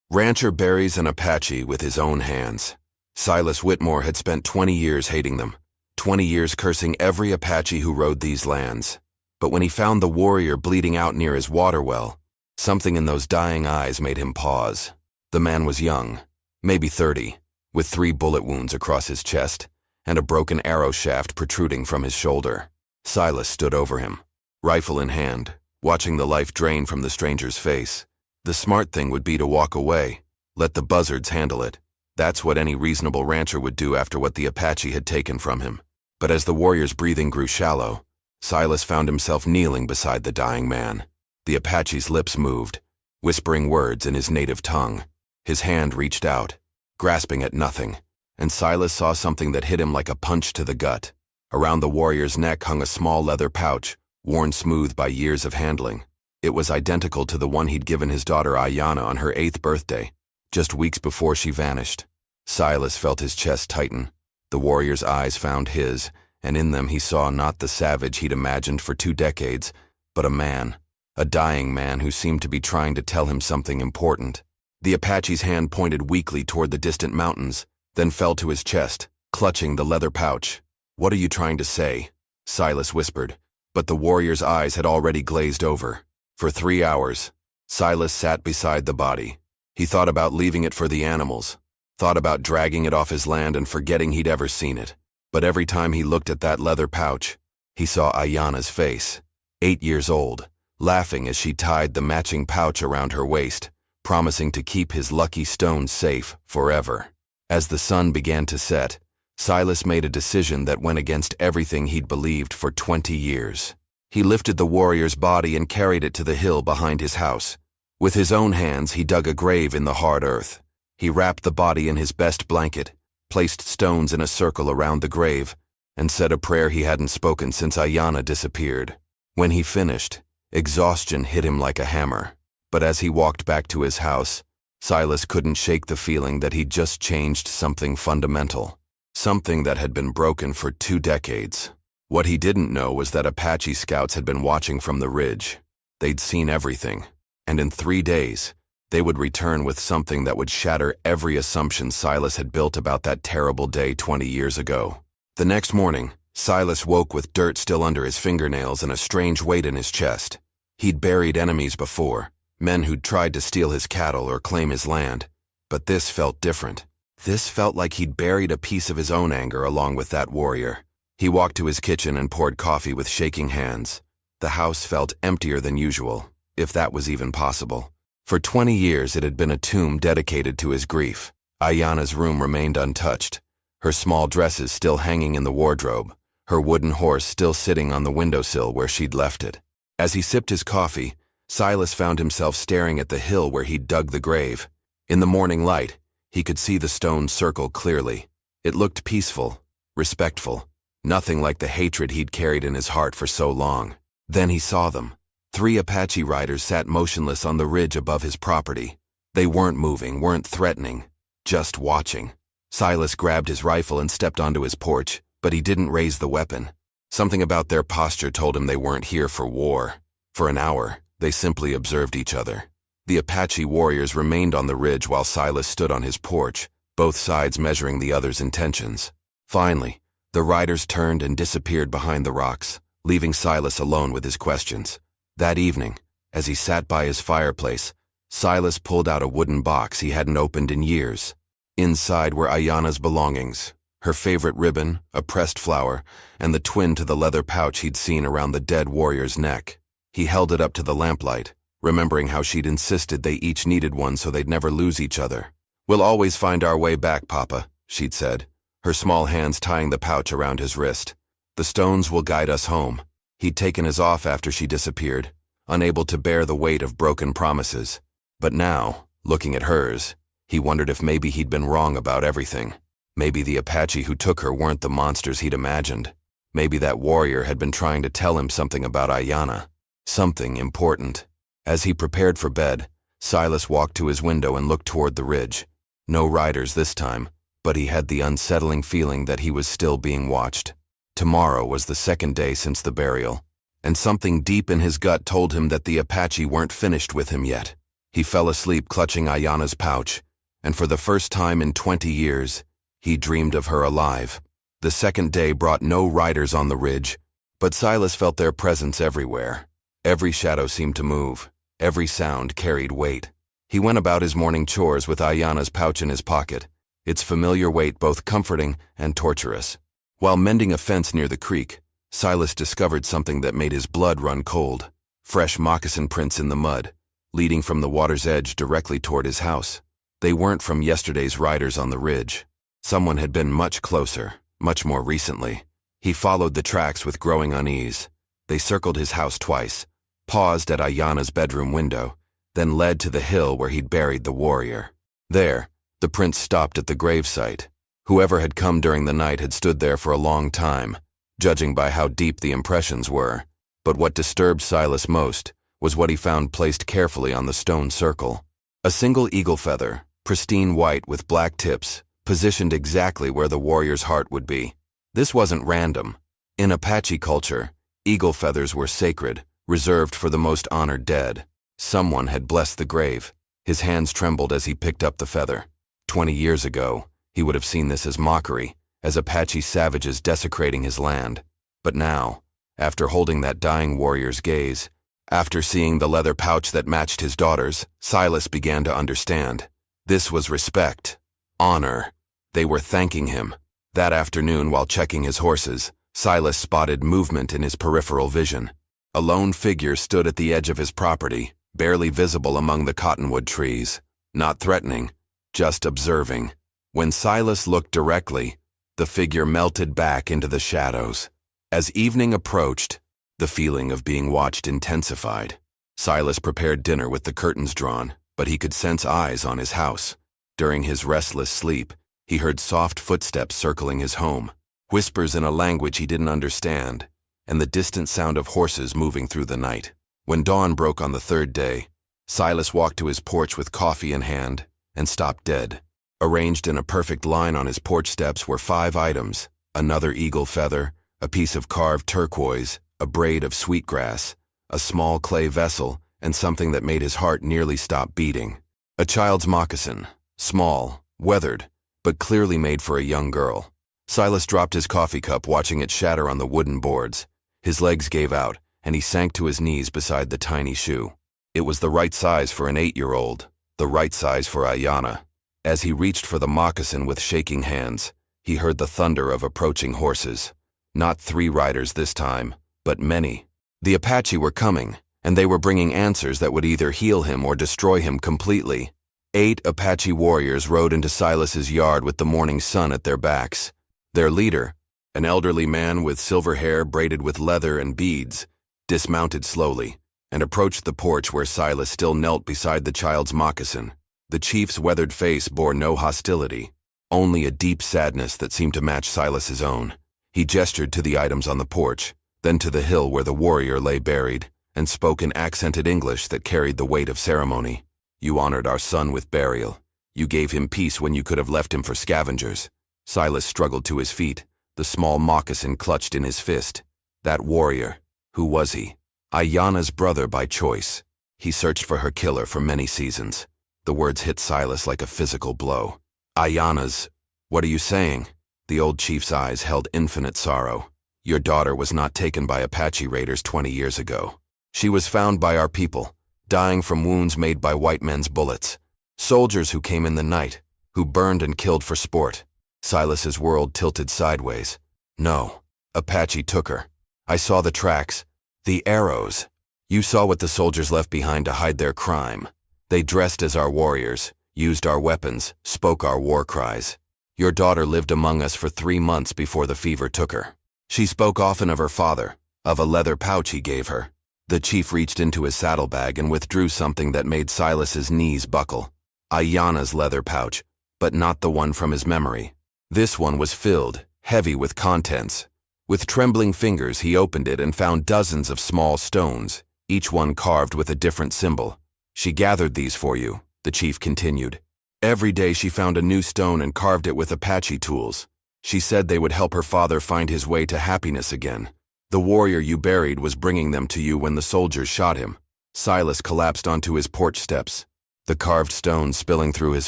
Rancher buries an Apache with his own hands. Silas Whitmore had spent 20 years hating them, 20 years cursing every Apache who rode these lands. But when he found the warrior bleeding out near his water well, something in those dying eyes made him pause. The man was young, maybe 30, with 3 bullet wounds across his chest and a broken arrow shaft protruding from his shoulder. Silas stood over him, rifle in hand, watching the life drain from the stranger's face. The smart thing would be to walk away, let the buzzards handle it. That's what any reasonable rancher would do after what the Apache had taken from him. But as the warrior's breathing grew shallow, Silas found himself kneeling beside the dying man. The Apache's lips moved, whispering words in his native tongue. His hand reached out, grasping at nothing, and Silas saw something that hit him like a punch to the gut. Around the warrior's neck hung a small leather pouch, worn smooth by years of handling. It was identical to the one he'd given his daughter Ayanna on her 8th birthday, just weeks before she vanished. Silas felt his chest tighten. The warrior's eyes found his, and in them he saw not the savage he'd imagined for 2 decades, but a man, a dying man who seemed to be trying to tell him something important. The Apache's hand pointed weakly toward the distant mountains, then fell to his chest, clutching the leather pouch. "What are you trying to say?" Silas whispered, but the warrior's eyes had already glazed over. For 3 hours, Silas sat beside the body. He thought about leaving it for the animals, thought about dragging it off his land and forgetting he'd ever seen it. But every time he looked at that leather pouch, he saw Ayanna's face, 8 years old, laughing as she tied the matching pouch around her waist, promising to keep his lucky stones safe forever. As the sun began to set, Silas made a decision that went against everything he'd believed for 20 years. He lifted the warrior's body and carried it to the hill behind his house. With his own hands, he dug a grave in the hard earth. He wrapped the body in his best blanket, placed stones in a circle around the grave, and said a prayer he hadn't spoken since Ayanna disappeared. When he finished, exhaustion hit him like a hammer. But as he walked back to his house, Silas couldn't shake the feeling that he'd just changed something fundamental, something that had been broken for 2 decades. What he didn't know was that Apache scouts had been watching from the ridge. They'd seen everything, and in 3 days, they would return with something that would shatter every assumption Silas had built about that terrible day 20 years ago. The next morning, Silas woke with dirt still under his fingernails and a strange weight in his chest. He'd buried enemies before, men who'd tried to steal his cattle or claim his land, but this felt different. This felt like he'd buried a piece of his own anger along with that warrior. He walked to his kitchen and poured coffee with shaking hands. The house felt emptier than usual, if that was even possible. For 20 years it had been a tomb dedicated to his grief. Ayanna's room remained untouched, her small dresses still hanging in the wardrobe, her wooden horse still sitting on the windowsill where she'd left it. As he sipped his coffee, Silas found himself staring at the hill where he'd dug the grave. In the morning light, he could see the stone circle clearly. It looked peaceful, respectful, nothing like the hatred he'd carried in his heart for so long. Then he saw them. 3 Apache riders sat motionless on the ridge above his property. They weren't moving, weren't threatening, just watching. Silas grabbed his rifle and stepped onto his porch, but he didn't raise the weapon. Something about their posture told him they weren't here for war. For an hour, they simply observed each other. The Apache warriors remained on the ridge while Silas stood on his porch, both sides measuring the other's intentions. Finally, the riders turned and disappeared behind the rocks, leaving Silas alone with his questions. That evening, as he sat by his fireplace, Silas pulled out a wooden box he hadn't opened in years. Inside were Ayanna's belongings, her favorite ribbon, a pressed flower, and the twin to the leather pouch he'd seen around the dead warrior's neck. He held it up to the lamplight, remembering how she'd insisted they each needed one so they'd never lose each other. "We'll always find our way back, Papa," she'd said, her small hands tying the pouch around his wrist. "The stones will guide us home." He'd taken his off after she disappeared, unable to bear the weight of broken promises. But now, looking at hers, he wondered if maybe he'd been wrong about everything. Maybe the Apache who took her weren't the monsters he'd imagined. Maybe that warrior had been trying to tell him something about Ayanna, something important. As he prepared for bed, Silas walked to his window and looked toward the ridge. No riders this time, but he had the unsettling feeling that he was still being watched. Tomorrow was the 2nd day since the burial, and something deep in his gut told him that the Apache weren't finished with him yet. He fell asleep clutching Ayana's pouch, and for the first time in 20 years, he dreamed of her alive. The second day brought no riders on the ridge, but Silas felt their presence everywhere. Every shadow seemed to move. Every sound carried weight. He went about his morning chores with Ayana's pouch in his pocket, its familiar weight both comforting and torturous. While mending a fence near the creek, Silas discovered something that made his blood run cold. Fresh moccasin prints in the mud, leading from the water's edge directly toward his house. They weren't from yesterday's riders on the ridge. Someone had been much closer, much more recently. He followed the tracks with growing unease. They circled his house twice, paused at Ayana's bedroom window, then led to the hill where he'd buried the warrior. There, the prints stopped at the gravesite. Whoever had come during the night had stood there for a long time, judging by how deep the impressions were. But what disturbed Silas most was what he found placed carefully on the stone circle. A single eagle feather, pristine white with black tips, positioned exactly where the warrior's heart would be. This wasn't random. In Apache culture, eagle feathers were sacred, reserved for the most honored dead. Someone had blessed the grave. His hands trembled as he picked up the feather. 20 years ago, he would have seen this as mockery, as Apache savages desecrating his land. But now, after holding that dying warrior's gaze, after seeing the leather pouch that matched his daughter's, Silas began to understand. This was respect, honor. They were thanking him. That afternoon, while checking his horses, Silas spotted movement in his peripheral vision. A lone figure stood at the edge of his property, barely visible among the cottonwood trees. Not threatening, just observing. When Silas looked directly, the figure melted back into the shadows. As evening approached, the feeling of being watched intensified. Silas prepared dinner with the curtains drawn, but he could sense eyes on his house. During his restless sleep, he heard soft footsteps circling his home, whispers in a language he didn't understand, and the distant sound of horses moving through the night. When dawn broke on the third day, Silas walked to his porch with coffee in hand and stopped dead. Arranged in a perfect line on his porch steps were 5 items: another eagle feather, a piece of carved turquoise, a braid of sweetgrass, a small clay vessel, and something that made his heart nearly stop beating. A child's moccasin, small, weathered, but clearly made for a young girl. Silas dropped his coffee cup, watching it shatter on the wooden boards. His legs gave out, and he sank to his knees beside the tiny shoe. It was the right size for an 8-year-old, the right size for Ayana. As he reached for the moccasin with shaking hands, he heard the thunder of approaching horses. Not 3 riders this time, but many. The Apache were coming, and they were bringing answers that would either heal him or destroy him completely. 8 Apache warriors rode into Silas's yard with the morning sun at their backs. Their leader, an elderly man with silver hair braided with leather and beads, dismounted slowly and approached the porch where Silas still knelt beside the child's moccasin. The chief's weathered face bore no hostility, only a deep sadness that seemed to match Silas's own. He gestured to the items on the porch, then to the hill where the warrior lay buried, and spoke in accented English that carried the weight of ceremony. "You honored our son with burial. You gave him peace when you could have left him for scavengers." Silas struggled to his feet, the small moccasin clutched in his fist. That warrior, who was he? Ayana's brother by choice. He searched for her killer for many seasons. The words hit Silas like a physical blow. Ayana's... What are you saying? The old chief's eyes held infinite sorrow. Your daughter was not taken by Apache raiders 20 years ago. She was found by our people, dying from wounds made by white men's bullets. Soldiers who came in the night, who burned and killed for sport. Silas's world tilted sideways. No, Apache took her. I saw the tracks, the arrows. You saw what the soldiers left behind to hide their crime. They dressed as our warriors, used our weapons, spoke our war cries. Your daughter lived among us for 3 months before the fever took her. She spoke often of her father, of a leather pouch he gave her. The chief reached into his saddlebag and withdrew something that made Silas's knees buckle. Ayana's leather pouch, but not the one from his memory. This one was filled, heavy with contents. With trembling fingers he opened it and found dozens of small stones, each one carved with a different symbol. She gathered these for you, the chief continued. Every day she found a new stone and carved it with Apache tools. She said they would help her father find his way to happiness again. The warrior you buried was bringing them to you when the soldiers shot him. Silas collapsed onto his porch steps, the carved stones spilling through his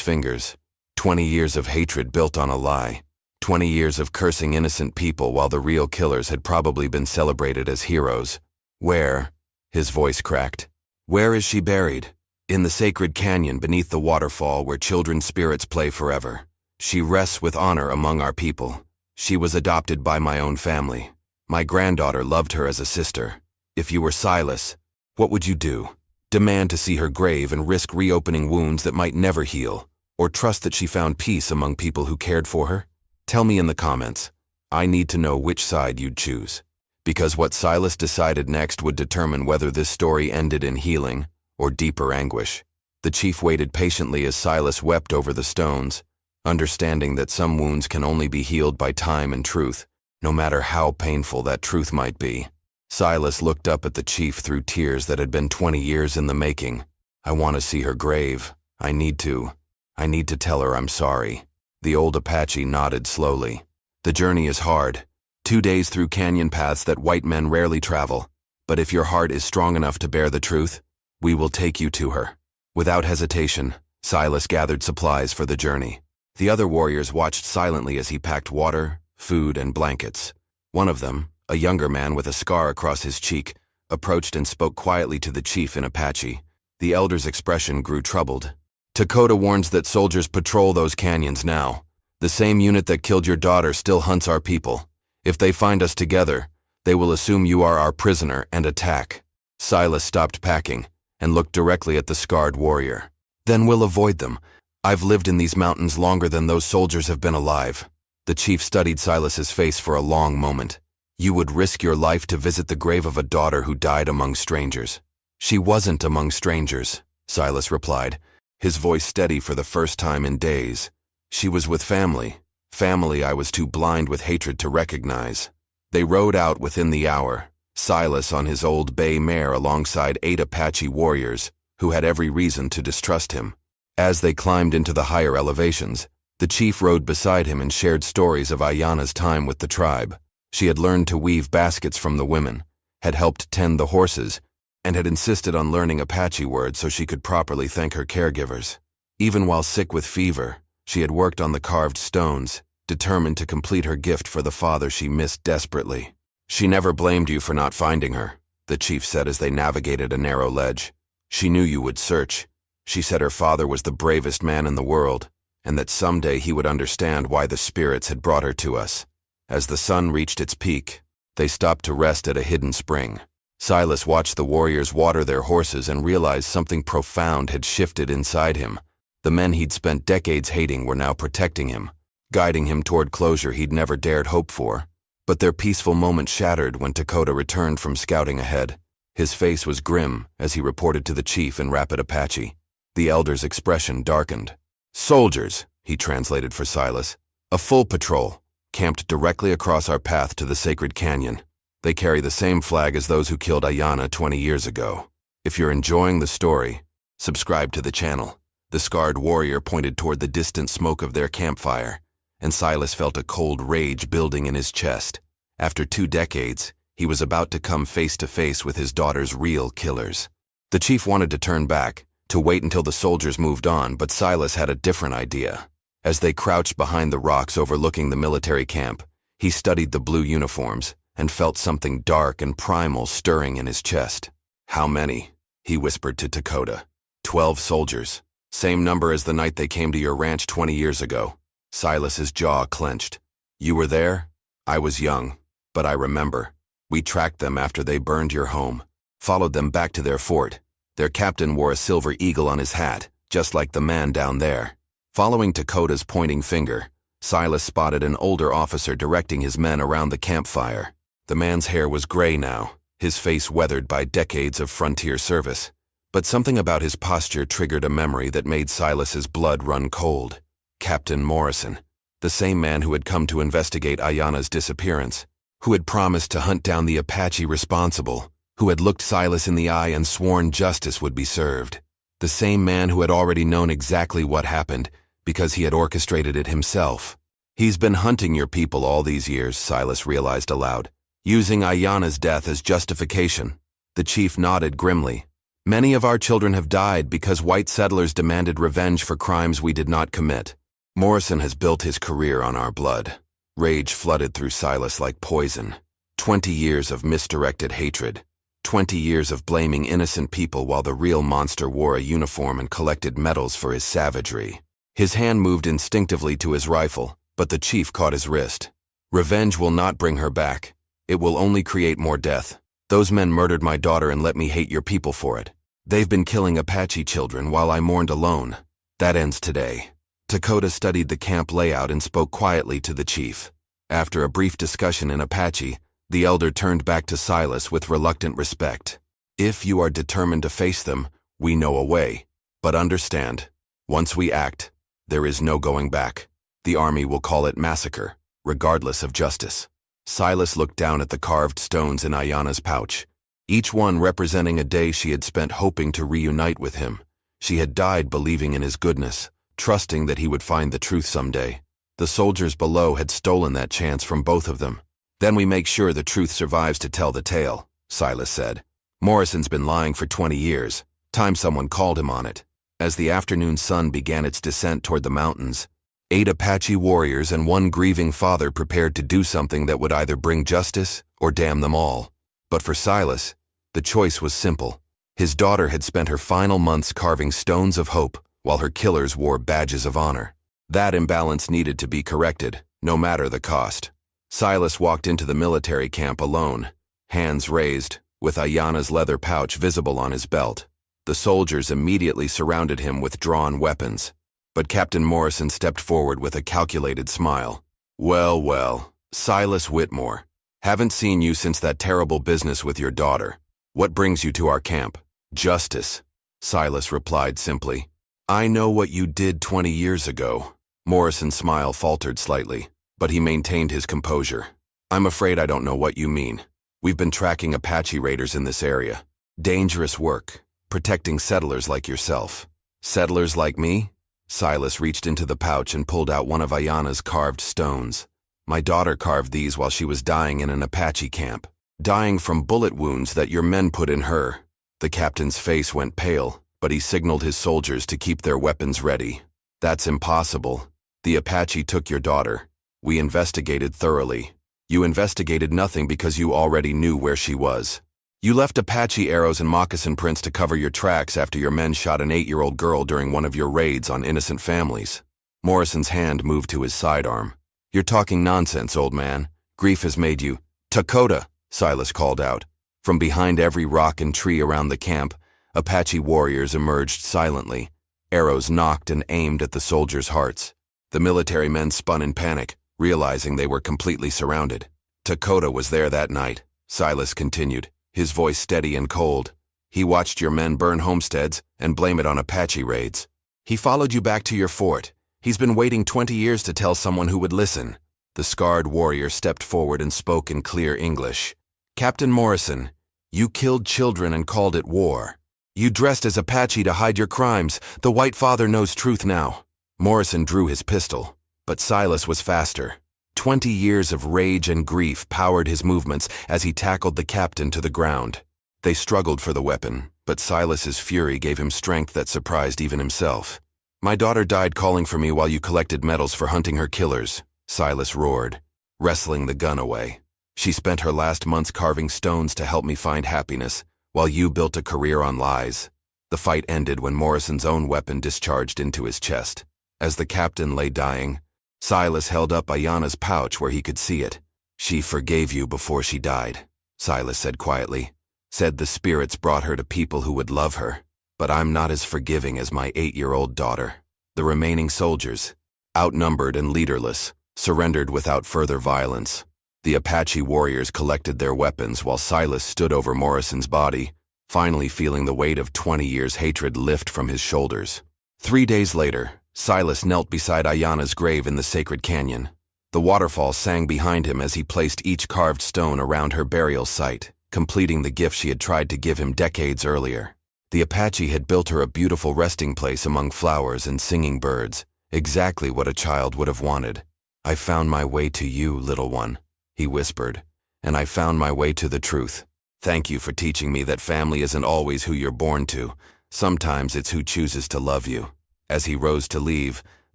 fingers. 20 years of hatred built on a lie. 20 years of cursing innocent people while the real killers had probably been celebrated as heroes. Where? His voice cracked. Where is she buried? In the sacred canyon beneath the waterfall where children's spirits play forever. She rests with honor among our people. She was adopted by my own family. My granddaughter loved her as a sister. If you were Silas, what would you do? Demand to see her grave and risk reopening wounds that might never heal, or trust that she found peace among people who cared for her? Tell me in the comments. I need to know which side you'd choose. Because what Silas decided next would determine whether this story ended in healing or deeper anguish. The chief waited patiently as Silas wept over the stones, understanding that some wounds can only be healed by time and truth, no matter how painful that truth might be. Silas looked up at the chief through tears that had been 20 years in the making. I want to see her grave. I need to tell her I'm sorry. The old Apache nodded slowly. The journey is hard. 2 days through canyon paths that white men rarely travel. But if your heart is strong enough to bear the truth, we will take you to her. Without hesitation, Silas gathered supplies for the journey. The other warriors watched silently as he packed water, food, and blankets. One of them, a younger man with a scar across his cheek, approached and spoke quietly to the chief in Apache. The elder's expression grew troubled. Dakota warns that soldiers patrol those canyons now. The same unit that killed your daughter still hunts our people. If they find us together, they will assume you are our prisoner and attack. Silas stopped packing and looked directly at the scarred warrior. Then we'll avoid them. I've lived in these mountains longer than those soldiers have been alive. The chief studied Silas's face for a long moment. You would risk your life to visit the grave of a daughter who died among strangers. She wasn't among strangers, Silas replied, his voice steady for the first time in days. She was with family. Family I was too blind with hatred to recognize. They rode out within the hour, Silas on his old bay mare alongside 8 Apache warriors, who had every reason to distrust him. As they climbed into the higher elevations, the chief rode beside him and shared stories of Ayana's time with the tribe. She had learned to weave baskets from the women, had helped tend the horses, and had insisted on learning Apache words so she could properly thank her caregivers. Even while sick with fever, she had worked on the carved stones, determined to complete her gift for the father she missed desperately. She never blamed you for not finding her, the chief said as they navigated a narrow ledge. She knew you would search. She said her father was the bravest man in the world, and that someday he would understand why the spirits had brought her to us. As the sun reached its peak, they stopped to rest at a hidden spring. Silas watched the warriors water their horses and realized something profound had shifted inside him. The men he'd spent decades hating were now protecting him, guiding him toward closure he'd never dared hope for. But their peaceful moment shattered when Dakota returned from scouting ahead. His face was grim as he reported to the chief in rapid Apache. The elder's expression darkened. "Soldiers," he translated for Silas. "A full patrol, camped directly across our path to the sacred canyon. They carry the same flag as those who killed Ayana 20 years ago. If you're enjoying the story, subscribe to the channel." The scarred warrior pointed toward the distant smoke of their campfire, and Silas felt a cold rage building in his chest. After 2 decades, he was about to come face to face with his daughter's real killers. The chief wanted to turn back, to wait until the soldiers moved on, but Silas had a different idea. As they crouched behind the rocks overlooking the military camp, he studied the blue uniforms and felt something dark and primal stirring in his chest. "How many?" he whispered to Dakota. 12 soldiers. Same number as the night they came to your ranch 20 years ago. Silas's jaw clenched. "You were there?" "I was young, but I remember. We tracked them after they burned your home, followed them back to their fort. Their captain wore a silver eagle on his hat, just like the man down there." Following Dakota's pointing finger, Silas spotted an older officer directing his men around the campfire. The man's hair was gray now, his face weathered by decades of frontier service. But something about his posture triggered a memory that made Silas's blood run cold. Captain Morrison, the same man who had come to investigate Ayana's disappearance, who had promised to hunt down the Apache responsible, who had looked Silas in the eye and sworn justice would be served. The same man who had already known exactly what happened, because he had orchestrated it himself. "He's been hunting your people all these years," Silas realized aloud, "using Ayana's death as justification." The chief nodded grimly. Many of our children have died because white settlers demanded revenge for crimes we did not commit. Morrison has built his career on our blood. Rage flooded through Silas like poison. 20 years of misdirected hatred. 20 years of blaming innocent people while the real monster wore a uniform and collected medals for his savagery. His hand moved instinctively to his rifle, but the chief caught his wrist. Revenge will not bring her back. It will only create more death. Those men murdered my daughter and let me hate your people for it. They've been killing Apache children while I mourned alone. That ends today. Dakota studied the camp layout and spoke quietly to the chief. After a brief discussion in Apache, the elder turned back to Silas with reluctant respect. If you are determined to face them, we know a way. But understand, once we act, there is no going back. The army will call it massacre, regardless of justice. Silas looked down at the carved stones in Ayanna's pouch, each one representing a day she had spent hoping to reunite with him. She had died believing in his goodness, trusting that he would find the truth someday. The soldiers below had stolen that chance from both of them. Then we make sure the truth survives to tell the tale, Silas said. Morrison's been lying for 20 years. Time someone called him on it. As the afternoon sun began its descent toward the mountains, 8 Apache warriors and 1 grieving father prepared to do something that would either bring justice or damn them all. But for Silas, the choice was simple. His daughter had spent her final months carving stones of hope, while her killers wore badges of honor. That imbalance needed to be corrected, no matter the cost. Silas walked into the military camp alone, hands raised, with Ayanna's leather pouch visible on his belt. The soldiers immediately surrounded him with drawn weapons. But Captain Morrison stepped forward with a calculated smile. Well, well, Silas Whitmore. Haven't seen you since that terrible business with your daughter. What brings you to our camp? Justice, Silas replied simply. I know what you did 20 years ago. Morrison's smile faltered slightly, but he maintained his composure. I'm afraid I don't know what you mean. We've been tracking Apache raiders in this area. Dangerous work, protecting settlers like yourself. Settlers like me? Silas reached into the pouch and pulled out one of Ayanna's carved stones. My daughter carved these while she was dying in an Apache camp. Dying from bullet wounds that your men put in her. The captain's face went pale, but he signaled his soldiers to keep their weapons ready. That's impossible. The Apache took your daughter. We investigated thoroughly. You investigated nothing because you already knew where she was. You left Apache arrows and moccasin prints to cover your tracks after your men shot an 8-year-old girl during one of your raids on innocent families. Morrison's hand moved to his sidearm. You're talking nonsense, old man. Grief has made you. Dakota, Silas called out. From behind every rock and tree around the camp, Apache warriors emerged silently. Arrows knocked and aimed at the soldiers' hearts. The military men spun in panic, realizing they were completely surrounded. Dakota was there that night, Silas continued, his voice steady and cold. He watched your men burn homesteads and blame it on Apache raids. He followed you back to your fort. He's been waiting 20 years to tell someone who would listen. The scarred warrior stepped forward and spoke in clear English. Captain Morrison, you killed children and called it war. You dressed as Apache to hide your crimes. The white father knows truth now. Morrison drew his pistol, but Silas was faster. 20 years of rage and grief powered his movements as he tackled the captain to the ground. They struggled for the weapon, but Silas's fury gave him strength that surprised even himself. My daughter died calling for me while you collected medals for hunting her killers, Silas roared, wrestling the gun away. She spent her last months carving stones to help me find happiness, while you built a career on lies. The fight ended when Morrison's own weapon discharged into his chest. As the captain lay dying, Silas held up Ayanna's pouch where he could see it. She forgave you before she died, Silas said quietly. Said the spirits brought her to people who would love her. But I'm not as forgiving as my 8-year-old daughter. The remaining soldiers, outnumbered and leaderless, surrendered without further violence. The Apache warriors collected their weapons while Silas stood over Morrison's body, finally feeling the weight of 20 years' hatred lift from his shoulders. 3 days later, Silas knelt beside Ayanna's grave in the sacred canyon. The waterfall sang behind him as he placed each carved stone around her burial site, completing the gift she had tried to give him decades earlier. The Apache had built her a beautiful resting place among flowers and singing birds, exactly what a child would have wanted. I found my way to you, little one, he whispered, and I found my way to the truth. Thank you for teaching me that family isn't always who you're born to. Sometimes it's who chooses to love you. As he rose to leave,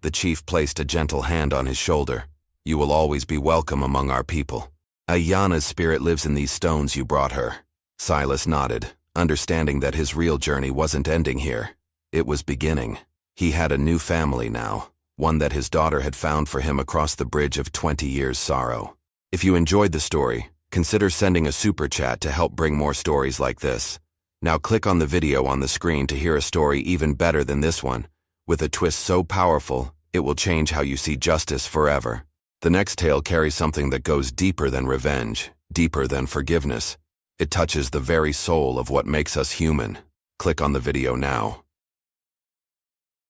the chief placed a gentle hand on his shoulder. You will always be welcome among our people. Ayana's spirit lives in these stones you brought her. Silas nodded, understanding that his real journey wasn't ending here. It was beginning. He had a new family now, one that his daughter had found for him across the bridge of 20 years' sorrow. If you enjoyed the story, consider sending a super chat to help bring more stories like this. Now click on the video on the screen to hear a story even better than this one, with a twist so powerful, it will change how you see justice forever. The next tale carries something that goes deeper than revenge, deeper than forgiveness. It touches the very soul of what makes us human. Click on the video now.